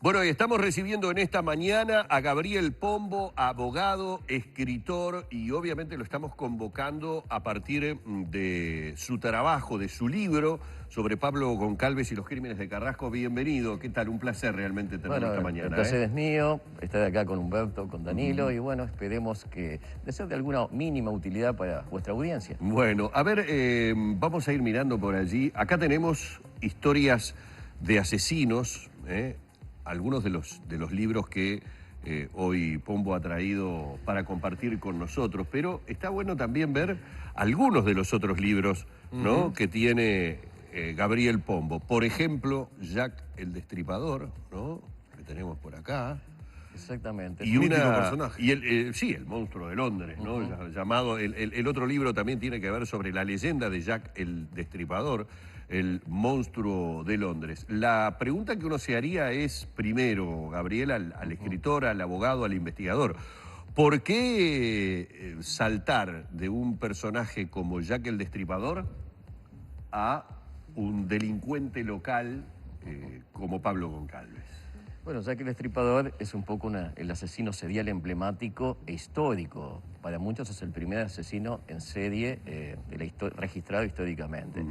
Bueno, y estamos recibiendo en esta mañana a Gabriel Pombo, abogado, escritor, y obviamente lo estamos convocando a partir de su trabajo, de su libro sobre Pablo Goncalves y los crímenes de Carrasco. Bienvenido, ¿qué tal? Un placer realmente tenerlo esta Bueno, el mañana. placer es mío, estar acá con Humberto, con Danilo, y bueno, esperemos que sea de alguna mínima utilidad para vuestra audiencia. Bueno, a ver, vamos a ir mirando por allí. Acá tenemos historias de asesinos, algunos de los libros que hoy Pombo ha traído para compartir con nosotros, pero está bueno también ver algunos de los otros libros, ¿no?, que tiene Gabriel Pombo. Por ejemplo, Jack el Destripador, ¿no?, que tenemos por acá. Exactamente. Y Mítico personaje. y sí, el monstruo de Londres, ¿no? Llamado, el otro libro también tiene que ver sobre la leyenda de Jack el Destripador, el monstruo de Londres. La pregunta que uno se haría es, primero, Gabriel, al escritor, al abogado, al investigador, ¿por qué saltar de un personaje como Jack el Destripador a un delincuente local como Pablo Goncalves? Bueno, Jack el Destripador es un poco el asesino serial emblemático e histórico. Para muchos es el primer asesino en serie registrado históricamente.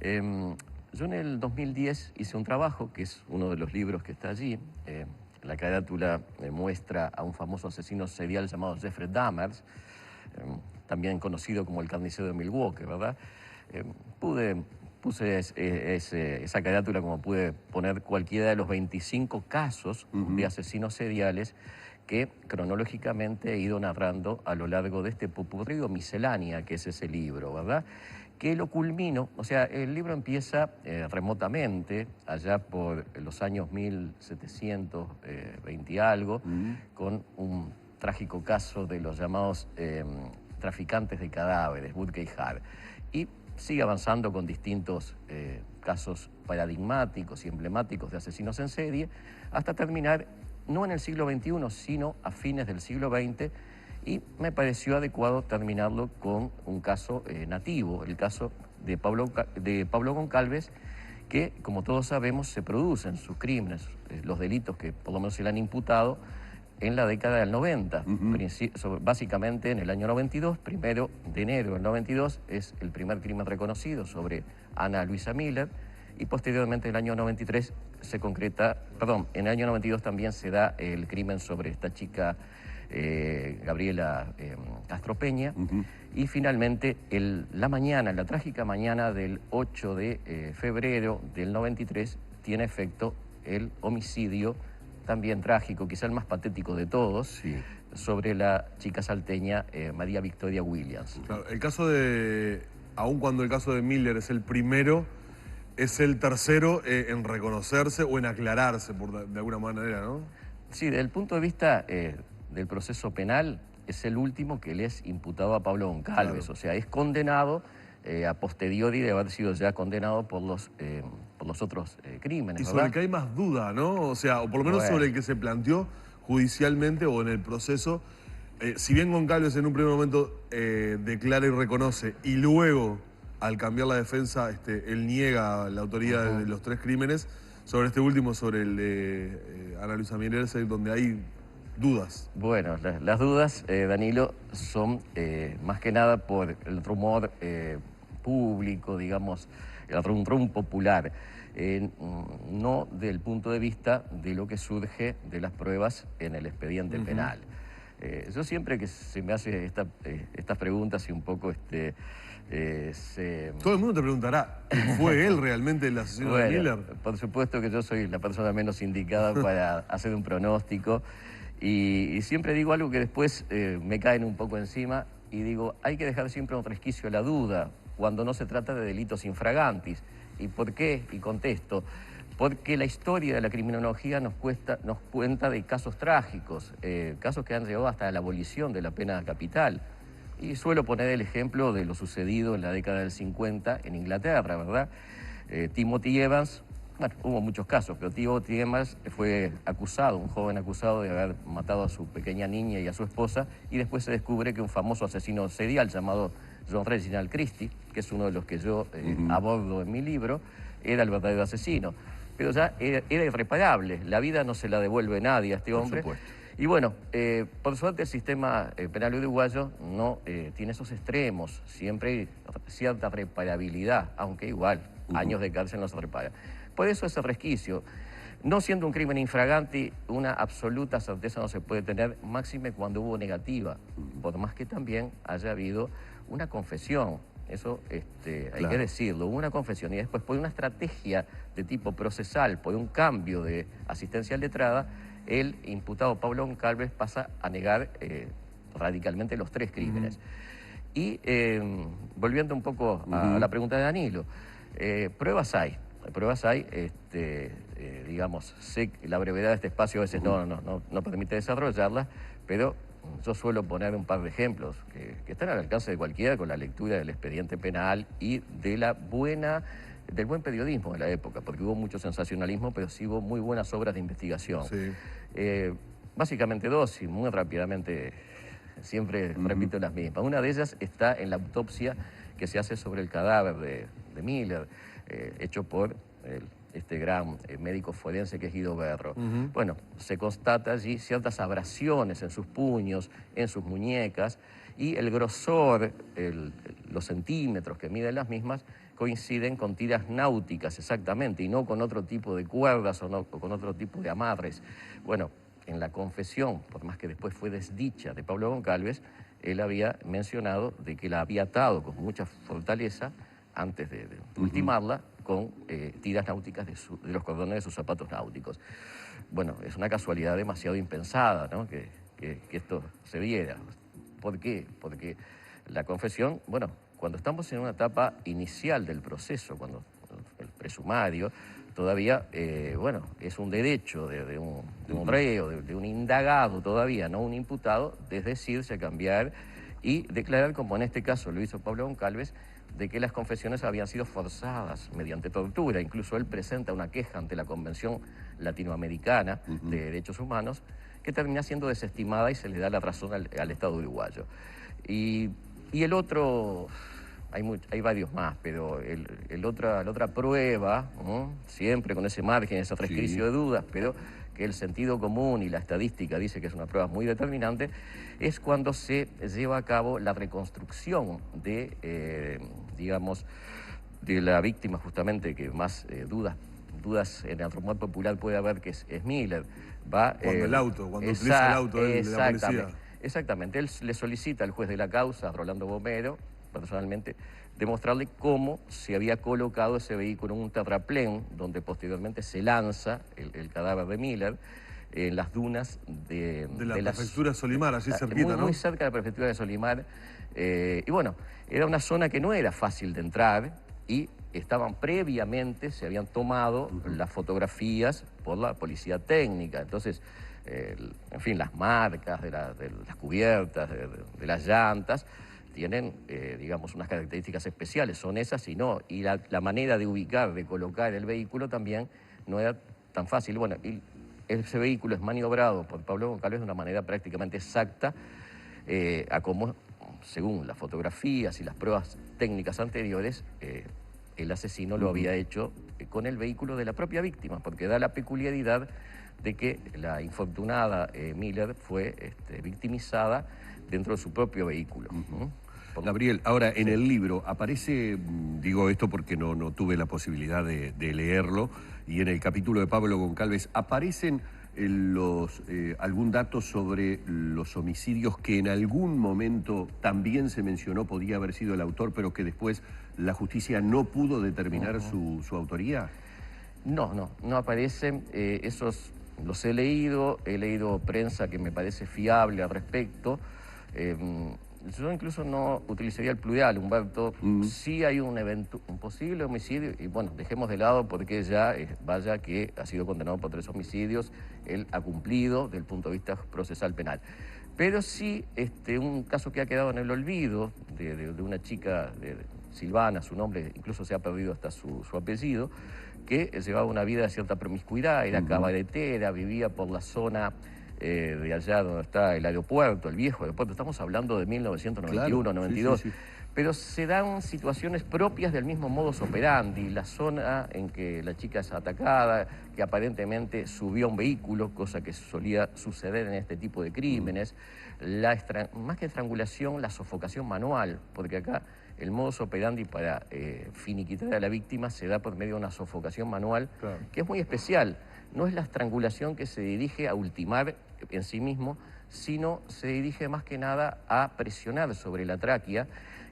Yo en el 2010 hice un trabajo, que es uno de los libros que está allí. La carátula muestra a un famoso asesino serial llamado Jeffrey Dahmer, también conocido como el carnicero de Milwaukee, ¿verdad? Puse esa carátula como pude poner cualquiera de los 25 casos de asesinos seriales que cronológicamente he ido narrando a lo largo de este popurrí o miscelánea que es ese libro, ¿verdad? Que lo culmino, o sea, el libro empieza remotamente, allá por los años 1720 y algo, con un trágico caso de los llamados traficantes de cadáveres, Woodgate Hart, y sigue avanzando con distintos casos paradigmáticos y emblemáticos de asesinos en serie, hasta terminar no en el siglo XXI, sino a fines del siglo XX, y me pareció adecuado terminarlo con un caso nativo, el caso de Pablo Goncalves, que, como todos sabemos, se producen sus crímenes, los delitos que por lo menos se le han imputado en la década del 90, básicamente en el año 92, 1 de enero del 92, es el primer crimen reconocido sobre Ana Luisa Miller, y posteriormente en el año 93 en el año 92 también se da el crimen sobre esta chica Gabriela Castro Peña, y finalmente la trágica mañana del 8 de febrero del 93 tiene efecto el homicidio también trágico, quizá el más patético de todos, sobre la chica salteña María Victoria Williams. Claro, aun cuando el caso de Miller es el primero, es el tercero en reconocerse o en aclararse, de alguna manera, ¿no? Sí, desde el punto de vista del proceso penal, es el último que le es imputado a Pablo Goncalves, claro. O sea, es condenado a posteriori de haber sido ya condenado por los otros crímenes, Y ¿verdad? sobre el que hay más duda, ¿no? O sea, o por lo menos sobre el que se planteó judicialmente o en el proceso. Si bien Goncalves en un primer momento declara y reconoce, y luego, al cambiar la defensa, él niega la autoría de los tres crímenes, sobre este último, sobre el de Ana Luisa Miller, es donde hay dudas. Bueno, las dudas, Danilo, son más que nada por el rumor público, digamos, el rum popular, no del punto de vista de lo que surge de las pruebas en el expediente penal. Yo siempre que se me hace estas preguntas y un poco Todo el mundo te preguntará, ¿fue él realmente el asesino de Miller? Por supuesto que yo soy la persona menos indicada para hacer un pronóstico, y siempre digo algo que después me caen un poco encima, y digo, hay que dejar siempre un resquicio a la duda cuando no se trata de delitos infragantis. ¿Y por qué? Y contesto, porque la historia de la criminología nos cuenta de casos trágicos, casos que han llegado hasta la abolición de la pena capital. Y suelo poner el ejemplo de lo sucedido en la década del 50 en Inglaterra, ¿verdad? Timothy Evans, bueno, hubo muchos casos, pero Timothy Evans fue acusado, un joven acusado de haber matado a su pequeña niña y a su esposa, y después se descubre que un famoso asesino serial llamado John Reginald Christie, que es uno de los que yo abordo en mi libro, era el verdadero asesino. pero ya era irreparable. La vida no se la devuelve nadie a este hombre. Por supuesto. Y bueno, por suerte el sistema penal uruguayo no tiene esos extremos. Siempre hay cierta reparabilidad, aunque igual, años de cárcel no se repara. Por eso ese resquicio. No siendo un crimen infragante, una absoluta certeza no se puede tener, máxime cuando hubo negativa, por más que también haya habido una confesión. Eso hay que decirlo, hubo una confesión y después por una estrategia de tipo procesal, por un cambio de asistencia letrada, el imputado Pablo Goncalves pasa a negar radicalmente los 3 crímenes. Y volviendo un poco a la pregunta de Danilo, pruebas hay, digamos, sé que la brevedad de este espacio a veces no permite desarrollarla, pero yo suelo poner un par de ejemplos que están al alcance de cualquiera con la lectura del expediente penal y de del buen periodismo de la época, porque hubo mucho sensacionalismo, pero sí hubo muy buenas obras de investigación. Sí. Básicamente 2, y muy rápidamente siempre repito las mismas. Una de ellas está en la autopsia que se hace sobre el cadáver de Miller, hecho por este gran médico forense que es Guido Berro. Bueno, se constata allí ciertas abrasiones en sus puños, en sus muñecas, y el grosor, los centímetros que miden las mismas, coinciden con tiras náuticas exactamente, y no con otro tipo de cuerdas o con otro tipo de amarres. Bueno, en la confesión, por más que después fue desdicha de Pablo Goncalves, él había mencionado de que la había atado con mucha fortaleza antes de ultimarla con tiras náuticas de los cordones de sus zapatos náuticos. Bueno, es una casualidad demasiado impensada, ¿no?, que esto se diera. ¿Por qué? Porque la confesión, bueno, cuando estamos en una etapa inicial del proceso, cuando el presumario, todavía, bueno, es un derecho de un reo, de un indagado todavía, no un imputado, desdecirse, cambiar y declarar, como en este caso lo hizo Pablo Goncalves, de que las confesiones habían sido forzadas mediante tortura. Incluso él presenta una queja ante la Convención Latinoamericana de Derechos Humanos que termina siendo desestimada y se le da la razón al Estado uruguayo. Y el otro, hay varios más, pero la otra prueba, ¿no?, siempre con ese margen, ese resquicio de dudas, pero que el sentido común y la estadística dice que es una prueba muy determinante, es cuando se lleva a cabo la reconstrucción digamos, de la víctima justamente que más dudas en el rumor popular puede haber, que es Miller. Cuando utiliza el auto de la policía. Exactamente, él le solicita al juez de la causa, Rolando Bomero, personalmente, demostrarle cómo se había colocado ese vehículo en un terraplén, donde posteriormente se lanza el cadáver de Miller en las dunas de la prefectura de Solimar, así cerquita, ¿no? Muy cerca de la prefectura de Solimar. Y bueno, era una zona que no era fácil de entrar y estaban previamente, se habían tomado las fotografías por la policía técnica. Entonces, en fin, las marcas de las cubiertas, de las llantas, tienen, digamos, unas características especiales. Son esas y no. Y la manera de ubicar, de colocar el vehículo también no era tan fácil. Bueno, ese vehículo es maniobrado por Pablo Goncalves de una manera prácticamente exacta a como, según las fotografías y las pruebas técnicas anteriores, el asesino lo había hecho con el vehículo de la propia víctima, porque da la peculiaridad de que la infortunada Miller fue victimizada dentro de su propio vehículo. Gabriel, ahora en el libro aparece, digo esto porque no tuve la posibilidad de leerlo, y en el capítulo de Pablo Goncalves aparecen algún dato sobre los homicidios que en algún momento también se mencionó podía haber sido el autor, pero que después la justicia no pudo determinar su autoría. No aparecen. Esos los he leído prensa que me parece fiable al respecto. Yo incluso no utilizaría el plural, Humberto. Sí hay un posible homicidio, y bueno, dejemos de lado porque ya, vaya que ha sido condenado por 3 homicidios, él ha cumplido desde el punto de vista procesal penal. Pero sí, un caso que ha quedado en el olvido de una chica, Silvana, su nombre, incluso se ha perdido hasta su apellido, que llevaba una vida de cierta promiscuidad, era cabaretera, vivía por la zona de allá donde está el aeropuerto, el viejo aeropuerto. Estamos hablando de 1991, claro, 92. Sí. pero se dan situaciones propias del mismo modus operandi. La zona en que la chica es atacada, que aparentemente subió a un vehículo, cosa que solía suceder en este tipo de crímenes. Más que estrangulación, la sofocación manual, porque acá el modus operandi para finiquitar a la víctima se da por medio de una sofocación manual, claro, que es muy especial. No es la estrangulación que se dirige a ultimar en sí mismo, sino se dirige más que nada a presionar sobre la tráquea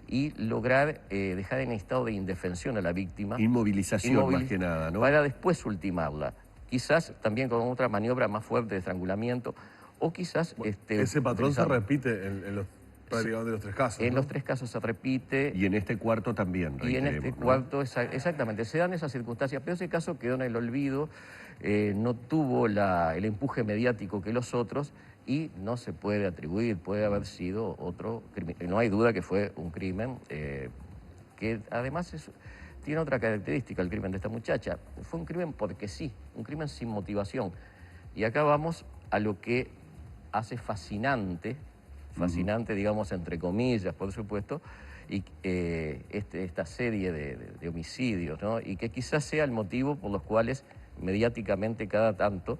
y lograr dejar en estado de indefensión a la víctima. Inmovilización más que nada, ¿no? Para después ultimarla. Quizás también con otra maniobra más fuerte de estrangulamiento, o quizás... ese patrón se repite en los, prácticamente los tres casos, En ¿no? los tres casos se repite. Y en este cuarto también, Y en este cuarto, exactamente, se dan esas circunstancias, pero ese caso quedó en el olvido, no tuvo el empuje mediático que los otros, y no se puede atribuir, puede haber sido otro crimen. No hay duda que fue un crimen que además tiene otra característica, el crimen de esta muchacha. Fue un crimen porque sí, un crimen sin motivación. Y acá vamos a lo que hace fascinante, digamos, entre comillas, por supuesto, y esta serie de homicidios, ¿no? Y que quizás sea el motivo por los cuales mediáticamente cada tanto,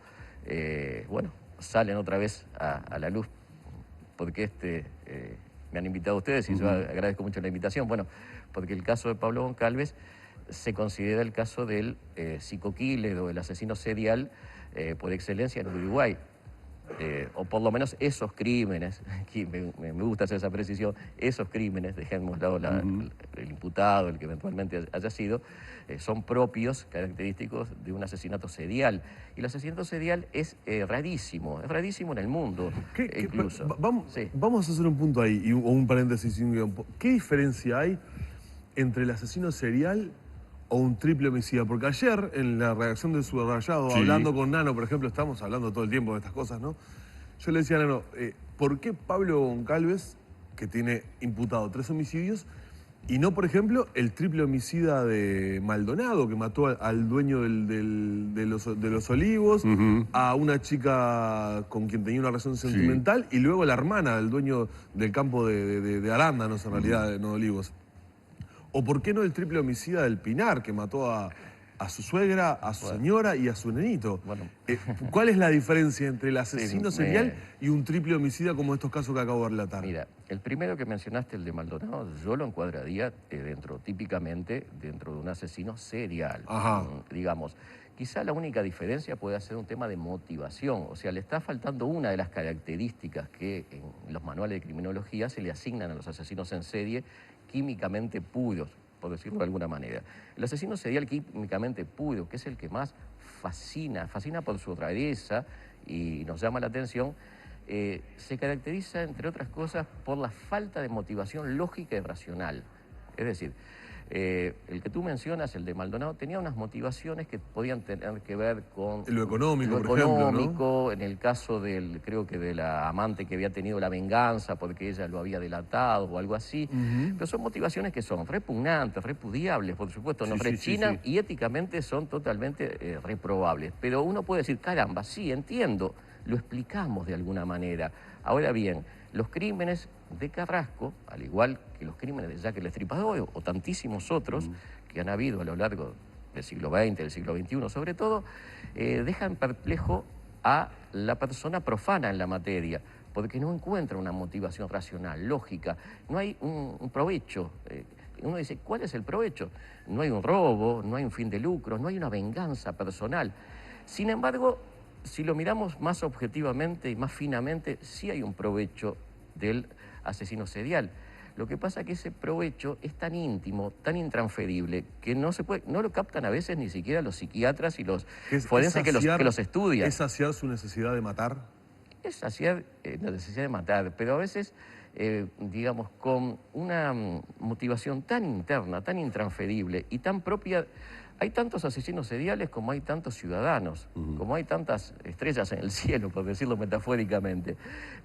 bueno, salen otra vez a la luz, porque me han invitado ustedes y yo agradezco mucho la invitación. Bueno, porque el caso de Pablo Goncalves se considera el caso del psico-killer o el asesino serial por excelencia en Uruguay. O por lo menos esos crímenes, aquí me gusta hacer esa precisión, esos crímenes, dejemos de lado el imputado, el que eventualmente haya sido, son propios, característicos de un asesinato serial. Y el asesinato serial es rarísimo en el mundo, incluso. Vamos a hacer un punto ahí, o un paréntesis. ¿Qué diferencia hay entre el asesino serial o un triple homicida? Porque ayer, en la redacción del Subrayado, hablando con Nano, por ejemplo, estamos hablando todo el tiempo de estas cosas, ¿no? Yo le decía a Nano, ¿por qué Pablo Goncalves, que tiene imputado 3 homicidios, y no, por ejemplo, el triple homicida de Maldonado, que mató al dueño de los Olivos, a una chica con quien tenía una relación sentimental, y luego la hermana del dueño del campo de Arándanos, en realidad, no de Olivos? ¿O por qué no el triple homicida del Pinar, que mató a su suegra, a su señora y a su nenito? Bueno. ¿Cuál es la diferencia entre el asesino serial y un triple homicida como estos casos que acabo de relatar? Mira, el primero que mencionaste, el de Maldonado, yo lo encuadraría típicamente dentro de un asesino serial. Digamos, quizá la única diferencia puede ser un tema de motivación. O sea, le está faltando una de las características que en los manuales de criminología se le asignan a los asesinos en serie, químicamente puros, por decirlo de alguna manera. El asesino serial químicamente puro, que es el que más fascina por su rareza y nos llama la atención, se caracteriza, entre otras cosas, por la falta de motivación lógica y racional. Es decir, el que tú mencionas, el de Maldonado, tenía unas motivaciones que podían tener que ver con lo económico, por ejemplo, ¿no? En el caso creo que de la amante que había tenido la venganza porque ella lo había delatado o algo así. Pero son motivaciones que son repugnantes, repudiables, por supuesto, nos rechinan y éticamente son totalmente reprobables. Pero uno puede decir, caramba, sí, entiendo, lo explicamos de alguna manera. Ahora bien, los crímenes de Carrasco, al igual que los crímenes de Jack el Destripador o tantísimos otros que han habido a lo largo del siglo XX, del siglo XXI sobre todo, dejan perplejo a la persona profana en la materia, porque no encuentra una motivación racional, lógica, no hay un provecho. Uno dice, ¿cuál es el provecho? No hay un robo, no hay un fin de lucro, no hay una venganza personal. Sin embargo, si lo miramos más objetivamente y más finamente, sí hay un provecho del asesino serial. Lo que pasa es que ese provecho es tan íntimo, tan intransferible, que no lo captan a veces ni siquiera los psiquiatras y los forenses que los estudian. ¿Es saciar su necesidad de matar? Es saciar la necesidad de matar, pero a veces, digamos, con una motivación tan interna, tan intransferible y tan propia. Hay tantos asesinos seriales como hay tantos ciudadanos, como hay tantas estrellas en el cielo, por decirlo metafóricamente.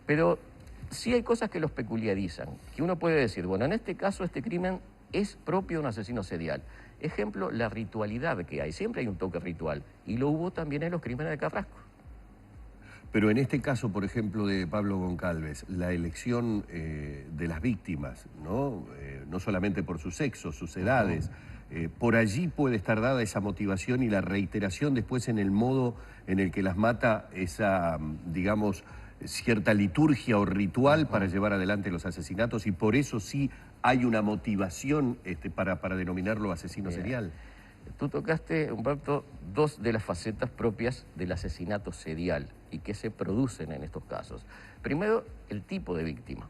Pero sí hay cosas que los peculiarizan, que uno puede decir, bueno, en este caso este crimen es propio de un asesino serial. Ejemplo, la ritualidad que hay. Siempre hay un toque ritual. Y lo hubo también en los crímenes de Carrasco. Pero en este caso, por ejemplo, de Pablo Goncalves, la elección de las víctimas, ¿no? No solamente por su sexo, sus edades, por allí puede estar dada esa motivación y la reiteración después en el modo en el que las mata esa, digamos, cierta liturgia o ritual para llevar adelante los asesinatos, y por eso sí hay una motivación para denominarlo asesino serial. Tú tocaste, Humberto, dos de las facetas propias del asesinato serial y que se producen en estos casos. Primero, el tipo de víctima.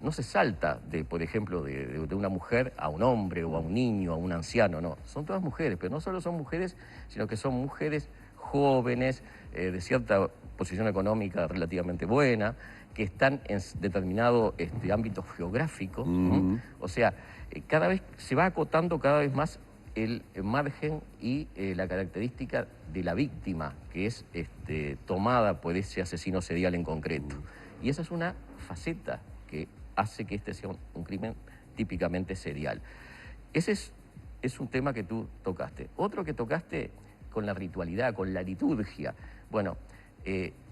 No se salta, por ejemplo, de una mujer a un hombre o a un niño, a un anciano, no. Son todas mujeres, pero no solo son mujeres, sino que son mujeres jóvenes, de cierta posición económica relativamente buena, que están en determinado ámbito geográfico. O sea, cada vez se va acotando cada vez más el margen y la característica de la víctima, que es tomada por ese asesino serial en concreto. Y esa es una faceta que hace que este sea un crimen típicamente serial. Ese es un tema que tú tocaste. Otro que tocaste con la ritualidad, con la liturgia. Bueno,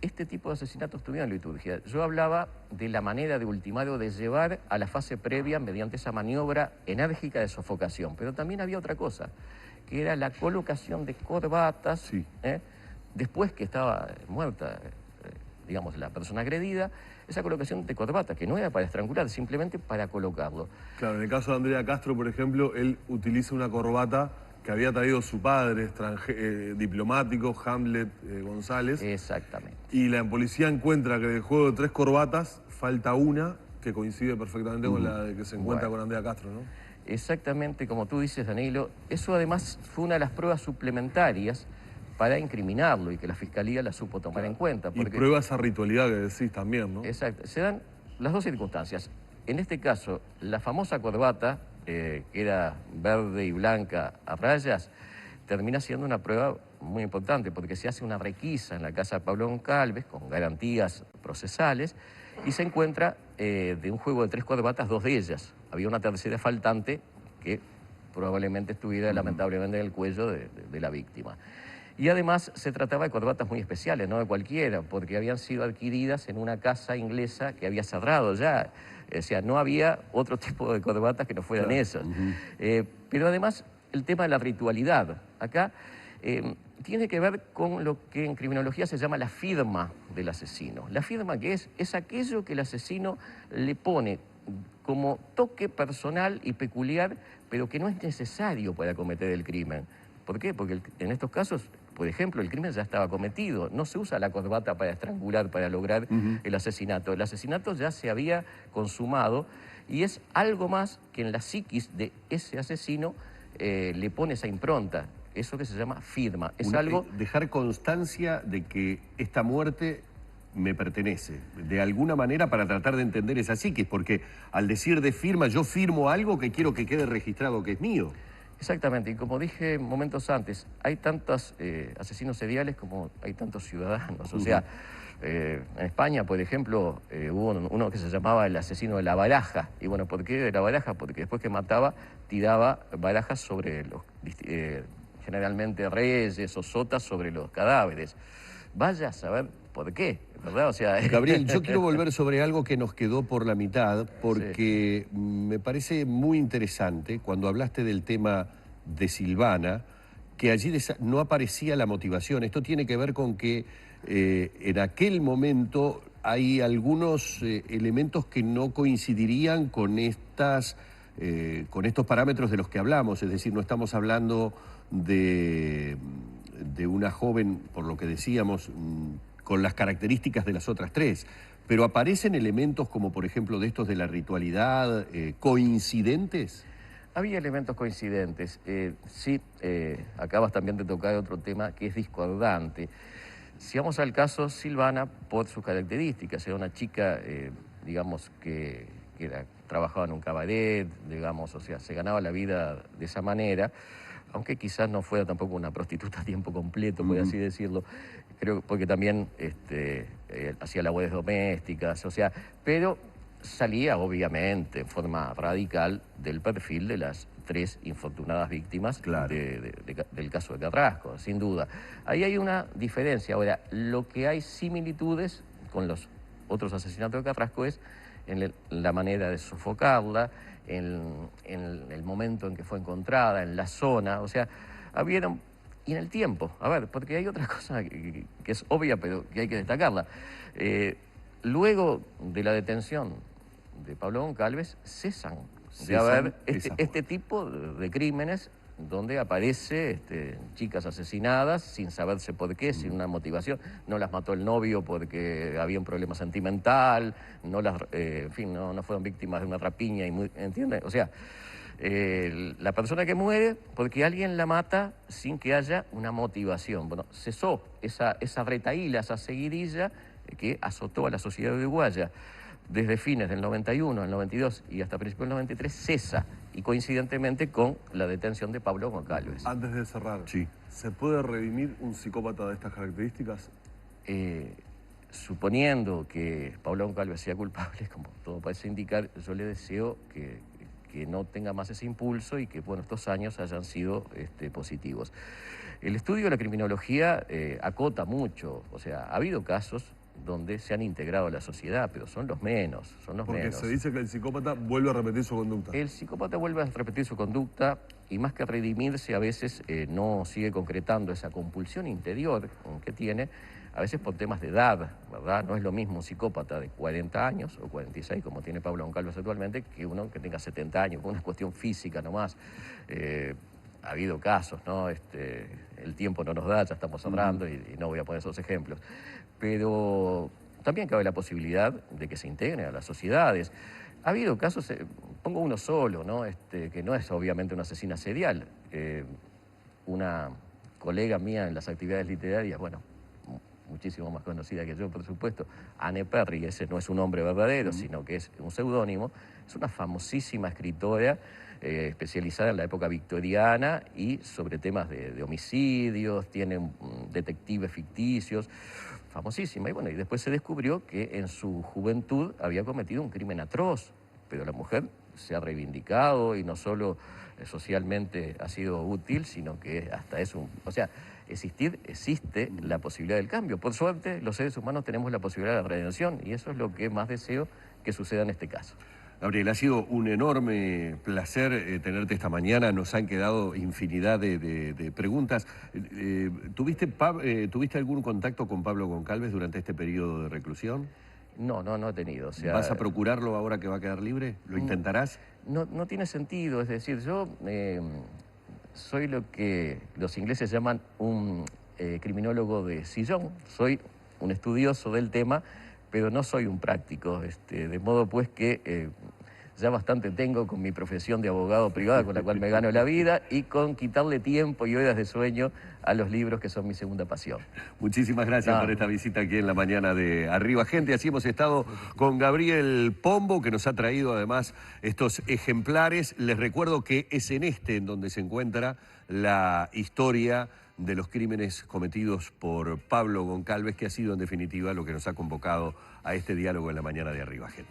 este tipo de asesinatos tuvieron liturgia. Yo hablaba de la manera de ultimar o de llevar a la fase previa mediante esa maniobra enérgica de sofocación. Pero también había otra cosa, que era la colocación de corbatas, sí. Después que estaba muerta, digamos, la persona agredida, esa colocación de corbatas, que no era para estrangular, simplemente para colocarlo. Claro, en el caso de Andrea Castro, por ejemplo, él utiliza una corbata que había traído su padre, diplomático, Hamlet González. Exactamente. Y la policía encuentra que del juego de 3 corbatas falta una que coincide perfectamente con la de que se encuentra con Andrea Castro, ¿no? Exactamente, como tú dices, Danilo. Eso además fue una de las pruebas suplementarias para incriminarlo y que la Fiscalía la supo tomar en cuenta. Porque... Y prueba esa ritualidad que decís también, ¿no? Exacto. Se dan las dos circunstancias. En este caso, la famosa corbata, que era verde y blanca a rayas, termina siendo una prueba muy importante porque se hace una requisa en la casa de Pablo Goncalves con garantías procesales y se encuentra de un juego de 3 corbatas, 2 de ellas. Había una tercera faltante que probablemente estuviera lamentablemente en el cuello de la víctima. Y además se trataba de corbatas muy especiales, no de cualquiera, porque habían sido adquiridas en una casa inglesa que había cerrado ya. O sea, no había otro tipo de corbatas que no fueran esas. Pero además, el tema de la ritualidad. Acá tiene que ver con lo que en criminología se llama la firma del asesino. La firma, que es aquello que el asesino le pone como toque personal y peculiar, pero que no es necesario para cometer el crimen. ¿Por qué? Porque en estos casos, por ejemplo, el crimen ya estaba cometido. No se usa la corbata para estrangular, para lograr el asesinato. El asesinato ya se había consumado y es algo más que en la psiquis de ese asesino le pone esa impronta. Eso que se llama firma. Es algo... Dejar constancia de que esta muerte me pertenece, de alguna manera, para tratar de entender esa psiquis, porque al decir de firma, yo firmo algo que quiero que quede registrado que es mío. Exactamente, y como dije momentos antes, hay tantos asesinos seriales como hay tantos ciudadanos. O sea, en España, por ejemplo, hubo uno que se llamaba el asesino de la baraja. Y bueno, ¿por qué de la baraja? Porque después que mataba, tiraba barajas sobre los, generalmente reyes o sotas, sobre los cadáveres. Vaya a saber por qué, ¿verdad? O sea... Gabriel, yo quiero volver sobre algo que nos quedó por la mitad, porque me parece muy interesante cuando hablaste del tema de Silvana, que allí no aparecía la motivación. Esto tiene que ver con que en aquel momento hay algunos elementos que no coincidirían con estos parámetros de los que hablamos. Es decir, no estamos hablando de una joven, por lo que decíamos, con las características de las otras 3, pero aparecen elementos como, por ejemplo, de estos de la ritualidad, coincidentes. Había elementos coincidentes. Sí, acabas también de tocar otro tema que es discordante. Si vamos al caso Silvana, por sus características, era una chica, digamos, que trabajaba en un cabaret, digamos, o sea, se ganaba la vida de esa manera, aunque quizás no fuera tampoco una prostituta a tiempo completo, por así decirlo, creo, porque también hacía labores domésticas, o sea, pero salía obviamente en forma radical del perfil de las 3 infortunadas víctimas Claro. del caso de Carrasco, sin duda. Ahí hay una diferencia. Ahora, lo que hay similitudes con los otros asesinatos de Carrasco es en la manera de sofocarla, en el momento en que fue encontrada, en la zona, o sea, habieron... Y en el tiempo, a ver, porque hay otra cosa que es obvia, pero que hay que destacarla. Luego de la detención de Pablo Goncalves, cesan de haber este tipo de crímenes donde aparece chicas asesinadas sin saberse por qué, sin una motivación. No las mató el novio porque había un problema sentimental, en fin, no fueron víctimas de una rapiña, ¿entiendes? O sea, la persona que muere porque alguien la mata sin que haya una motivación. Bueno, cesó esa retahíla, esa seguidilla que azotó a la sociedad uruguaya. Desde fines del 91, el 92 y hasta principios del 93 cesa, y coincidentemente con la detención de Pablo Goncalves. Antes de cerrar, Sí. ¿se puede redimir un psicópata de estas características? Suponiendo que Pablo Goncalves sea culpable, como todo parece indicar, yo le deseo que no tenga más ese impulso y que, bueno, estos años hayan sido positivos. El estudio de la criminología acota mucho, o sea, ha habido casos donde se han integrado a la sociedad, pero son los menos, Porque se dice que el psicópata vuelve a repetir su conducta. El psicópata vuelve a repetir su conducta y más que redimirse a veces no sigue concretando esa compulsión interior que tiene, a veces por temas de edad, ¿verdad? No es lo mismo un psicópata de 40 años o 46, como tiene Pablo Goncalves actualmente, que uno que tenga 70 años, con una cuestión física nomás. Ha habido casos, ¿no? El tiempo no nos da, ya estamos hablando y no voy a poner esos ejemplos. Pero también cabe la posibilidad de que se integren a las sociedades. Ha habido casos, pongo uno solo, ¿no? Que no es obviamente una asesina serial. Una colega mía en las actividades literarias, bueno, muchísimo más conocida que yo, por supuesto, Anne Perry, ese no es un nombre verdadero, sino que es un seudónimo, es una famosísima escritora especializada en la época victoriana y sobre temas de homicidios, tiene detectives ficticios, famosísima. Y bueno, y después se descubrió que en su juventud había cometido un crimen atroz, pero la mujer se ha reivindicado y no solo socialmente ha sido útil, sino que hasta es o sea, existe la posibilidad del cambio. Por suerte, los seres humanos tenemos la posibilidad de la redención y eso es lo que más deseo que suceda en este caso. Gabriel, ha sido un enorme placer tenerte esta mañana. Nos han quedado infinidad de preguntas. ¿Tuviste algún contacto con Pablo Goncalves durante este periodo de reclusión? No he tenido. O sea, ¿vas a procurarlo ahora que va a quedar libre? ¿Lo intentarás? No tiene sentido. Es decir, yo soy lo que los ingleses llaman un criminólogo de sillón. Soy un estudioso del tema, pero no soy un práctico, de modo pues que ya bastante tengo con mi profesión de abogado privado, con la cual me gano la vida, y con quitarle tiempo y horas de sueño a los libros, que son mi segunda pasión. Muchísimas gracias por esta visita aquí en la mañana de Arriba Gente. Así hemos estado con Gabriel Pombo, que nos ha traído además estos ejemplares. Les recuerdo que es en donde se encuentra la historia de los crímenes cometidos por Pablo Goncalves, que ha sido en definitiva lo que nos ha convocado a este diálogo en la mañana de Arriba Gente.